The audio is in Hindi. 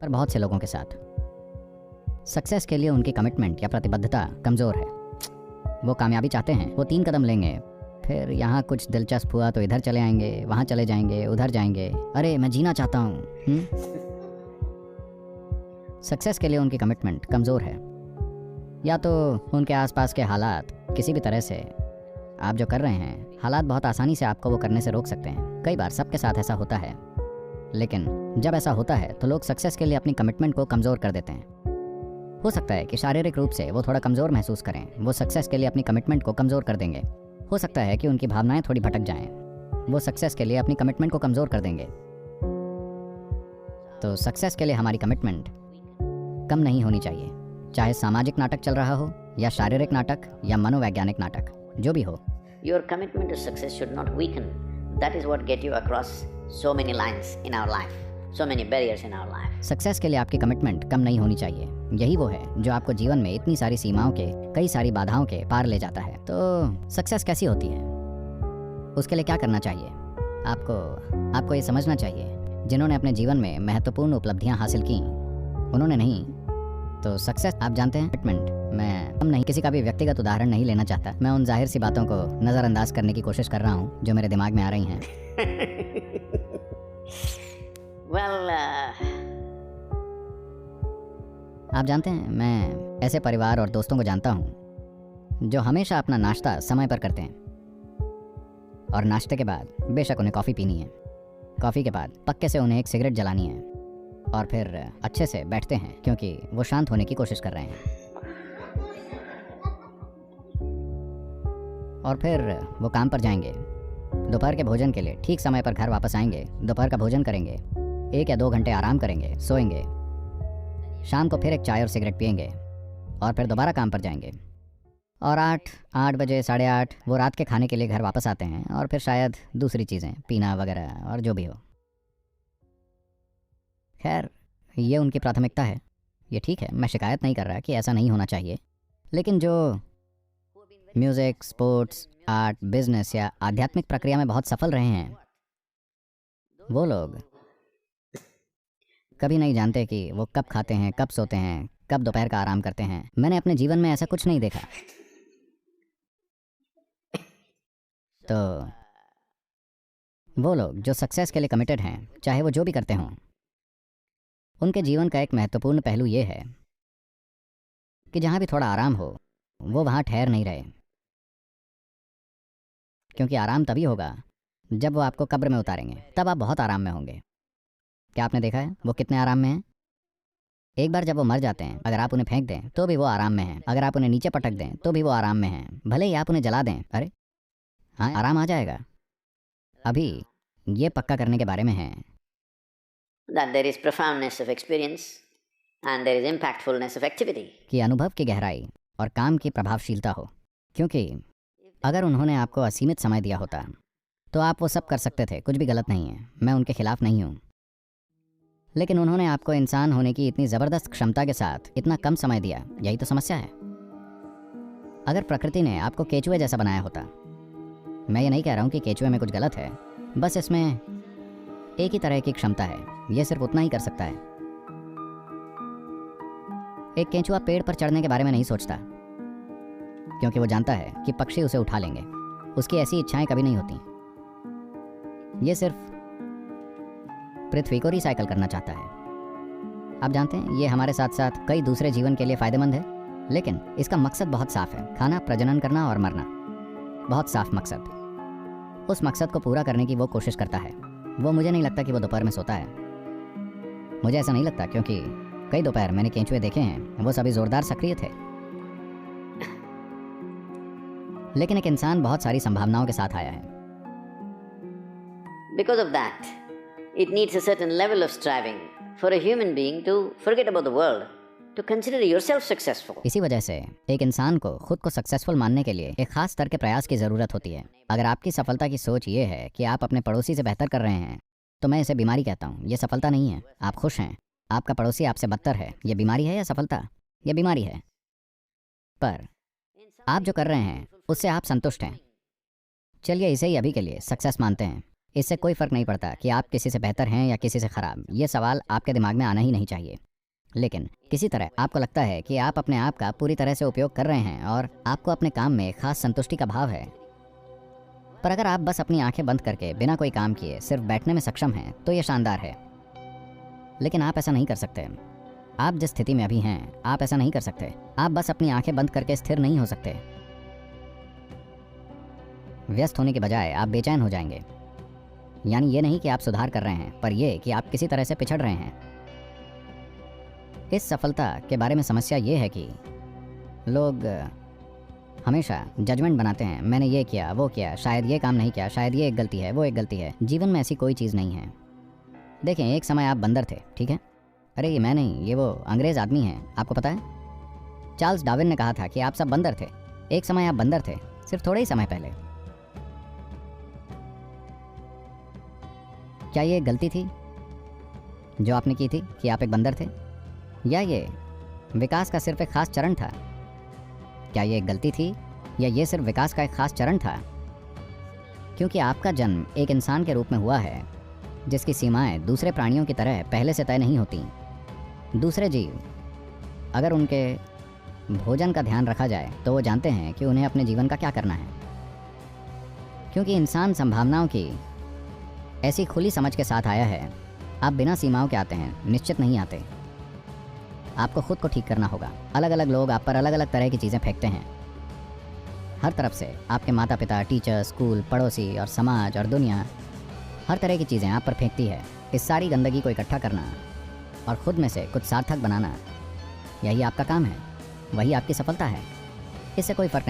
पर बहुत से लोगों के साथ सक्सेस के लिए उनकी कमिटमेंट या प्रतिबद्धता कमज़ोर है। वो कामयाबी चाहते हैं, वो 3 कदम लेंगे, फिर यहाँ कुछ दिलचस्प हुआ तो इधर चले आएंगे, वहाँ चले जाएंगे, उधर जाएंगे। अरे मैं जीना चाहता हूँ। सक्सेस के लिए उनकी कमिटमेंट कमज़ोर है, या तो उनके आसपास के हालात किसी भी तरह से आप जो कर रहे हैं, हालात बहुत आसानी से आपको वो करने से रोक सकते हैं। कई बार सबके साथ ऐसा होता है, लेकिन जब ऐसा होता है तो लोग सक्सेस के लिए अपनी कमिटमेंट को कमज़ोर कर देते हैं। हो सकता है कि शारीरिक रूप से वो थोड़ा कमज़ोर महसूस करें, वो सक्सेस के लिए अपनी कमिटमेंट को कमज़ोर कर देंगे। हो सकता है कि उनकी भावनाएं थोड़ी भटक जाएं, वो सक्सेस के लिए अपनी कमिटमेंट को कमज़ोर कर देंगे। तो सक्सेस के लिए हमारी कमिटमेंट कम नहीं होनी चाहिए, चाहे सामाजिक नाटक चल रहा हो या शारीरिक नाटक या मनोवैज्ञानिक नाटक, जो भी हो। Your commitment to success should not weaken. That is what get you across so many lines in our life, so many barriers in our life. Success के लिए आपकी कमिटमेंट कम नहीं होनी चाहिए। यही वो है जो आपको जीवन में इतनी सारी सीमाओं के, कई सारी बाधाओं के पार ले जाता है। तो सक्सेस कैसी होती है, उसके लिए क्या करना चाहिए? आपको ये समझना चाहिए, जिन्होंने अपने जीवन में महत्वपूर्ण उपलब्धियां हासिल की, उन्होंने नहीं। तो सक्सेस आप जानते हैं, कमिटमेंट। मैं नहीं किसी का भी व्यक्तिगत उदाहरण नहीं लेना चाहता, मैं उन जाहिर सी बातों को नज़रअंदाज करने की कोशिश कर रहा हूँ जो मेरे दिमाग में आ रही हैं। Well, आप जानते हैं, मैं ऐसे परिवार और दोस्तों को जानता हूँ जो हमेशा अपना नाश्ता समय पर करते हैं, और नाश्ते के बाद बेशक उन्हें कॉफ़ी पीनी है, कॉफ़ी के बाद पक्के से उन्हें एक सिगरेट जलानी है, और फिर अच्छे से बैठते हैं क्योंकि वो शांत होने की कोशिश कर रहे हैं। और फिर वो काम पर जाएंगे, दोपहर के भोजन के लिए ठीक समय पर घर वापस आएंगे, दोपहर का भोजन करेंगे, 1 या 2 घंटे आराम करेंगे, सोएंगे, शाम को फिर एक चाय और सिगरेट पिएंगे, और फिर दोबारा काम पर जाएंगे, और 8 बजे 8:30 वो रात के खाने के लिए घर वापस आते हैं, और फिर शायद दूसरी चीज़ें पीना वगैरह और जो भी हो। खैर, ये उनकी प्राथमिकता है, ये ठीक है, मैं शिकायत नहीं कर रहा कि ऐसा नहीं होना चाहिए। लेकिन जो म्यूज़िक, स्पोर्ट्स, आर्ट, बिजनेस या आध्यात्मिक प्रक्रिया में बहुत सफल रहे हैं, वो लोग कभी नहीं जानते कि वो कब खाते हैं, कब सोते हैं, कब दोपहर का आराम करते हैं। मैंने अपने जीवन में ऐसा कुछ नहीं देखा। तो वो लोग जो सक्सेस के लिए कमिटेड हैं, चाहे वो जो भी करते हों, उनके जीवन का एक महत्वपूर्ण पहलू ये है कि जहाँ भी थोड़ा आराम हो, वो वहाँ ठहर नहीं रहे, क्योंकि आराम तभी होगा जब वो आपको कब्र में उतारेंगे, तब आप बहुत आराम में होंगे। क्या आपने देखा है वो कितने आराम में हैं? एक बार जब वो मर जाते हैं, अगर आप उन्हें फेंक दें तो भी वो आराम में हैं, अगर आप उन्हें नीचे पटक दें तो भी वो आराम में हैं, भले ही आप उन्हें जला दें, अरे हाँ, आराम आ जाएगा। अभी ये पक्का करने के बारे में है that there is profoundness of experience and there is impactfulness of activity. कि अनुभव की गहराई और काम की प्रभावशीलता हो, क्योंकि अगर उन्होंने आपको असीमित समय दिया होता तो आप वो सब कर सकते थे, कुछ भी गलत नहीं है, मैं उनके खिलाफ नहीं हूँ। लेकिन उन्होंने आपको इंसान होने की इतनी ज़बरदस्त क्षमता के साथ इतना कम समय दिया, यही तो समस्या है। अगर प्रकृति ने आपको केचुए जैसा बनाया होता, मैं ये नहीं कह रहा हूँ कि केचुए में कुछ गलत है, बस इसमें एक ही तरह की क्षमता है, ये सिर्फ उतना ही कर सकता है। एक केंचुआ पेड़ पर चढ़ने के बारे में नहीं सोचता, क्योंकि वो जानता है कि पक्षी उसे उठा लेंगे, उसकी ऐसी इच्छाएं कभी नहीं होती। ये सिर्फ पृथ्वी को रिसाइकल करना चाहता है। आप जानते हैं, ये हमारे साथ साथ कई दूसरे जीवन के लिए फ़ायदेमंद है, लेकिन इसका मकसद बहुत साफ है, खाना, प्रजनन करना और मरना। बहुत साफ मकसद। उस मकसद को पूरा करने की वो कोशिश करता है। वो मुझे नहीं लगता कि वो दोपहर में सोता है, मुझे ऐसा नहीं लगता, क्योंकि कई दोपहर मैंने केंचुए देखे हैं, वो सभी ज़ोरदार सक्रिय थे। लेकिन एक इंसान बहुत सारी संभावनाओं के साथ आया है। Because of that, it needs a certain level of striving for a human being to forget about the world, to consider yourself successful. इसी वजह से एक इंसान को खुद को सक्सेसफुल मानने के लिए एक खास स्तर के प्रयास की ज़रूरत होती है। अगर आपकी सफलता की सोच ये है कि आप अपने पड़ोसी से बेहतर कर रहे हैं, तो मैं इसे बीमारी कहता हूँ। ये सफलता नहीं है। आप खुश हैं, आपका पड़ोसी आपसे बदतर है, ये बीमारी है या सफलता? ये बीमारी है। पर आप जो कर रहे हैं उससे आप संतुष्ट हैं, चलिए इसे ही अभी के लिए सक्सेस मानते हैं। इससे कोई फ़र्क नहीं पड़ता कि आप किसी से बेहतर हैं या किसी से ख़राब। ये सवाल आपके दिमाग में आना ही नहीं चाहिए। लेकिन किसी तरह आपको लगता है कि आप अपने आप का पूरी तरह से उपयोग कर रहे हैं और आपको अपने काम में खास संतुष्टि का भाव है। पर अगर आप बस अपनी आंखें बंद करके बिना कोई काम किए सिर्फ बैठने में सक्षम हैं तो ये शानदार है। लेकिन आप ऐसा नहीं कर सकते। आप जिस स्थिति में अभी हैं, आप ऐसा नहीं कर सकते। आप बस अपनी आंखें बंद करके स्थिर नहीं हो सकते। व्यस्त होने के बजाय आप बेचैन हो जाएंगे। यानी ये नहीं कि आप सुधार कर रहे हैं, पर यह कि आप किसी तरह से पिछड़ रहे हैं। इस सफलता के बारे में समस्या ये है कि लोग हमेशा जजमेंट बनाते हैं। मैंने ये किया, वो किया, शायद ये काम नहीं किया, शायद ये एक गलती है, वो एक गलती है। जीवन में ऐसी कोई चीज़ नहीं है। देखें, एक समय आप बंदर थे, ठीक है? अरे ये मैं नहीं, ये वो अंग्रेज़ आदमी हैं, आपको पता है? चार्ल्स डार्विन ने कहा था कि आप सब बंदर थे। एक समय आप बंदर थे, सिर्फ थोड़े ही समय पहले। क्या ये एक गलती थी जो आपने की थी कि आप एक बंदर थे, या ये विकास का सिर्फ एक खास चरण था? क्या ये एक गलती थी या ये सिर्फ विकास का एक खास चरण था? क्योंकि आपका जन्म एक इंसान के रूप में हुआ है जिसकी सीमाएं दूसरे प्राणियों की तरह पहले से तय नहीं होती। दूसरे जीव, अगर उनके भोजन का ध्यान रखा जाए तो वो जानते हैं कि उन्हें अपने जीवन का क्या करना है। क्योंकि इंसान संभावनाओं की ऐसी खुली समझ के साथ आया है। आप बिना सीमाओं के आते हैं, निश्चित नहीं आते। आपको खुद को ठीक करना होगा। अलग अलग लोग आप पर अलग अलग तरह की चीज़ें फेंकते हैं। हर तरफ से आपके माता पिता, टीचर, स्कूल, पड़ोसी और समाज और दुनिया, हर तरह की चीज़ें आप पर फेंकती है। इस सारी गंदगी को इकट्ठा करना और ख़ुद में से कुछ सार्थक बनाना, यही आपका काम है। वही आपकी सफलता है। इससे कोई फ़र्क नहीं।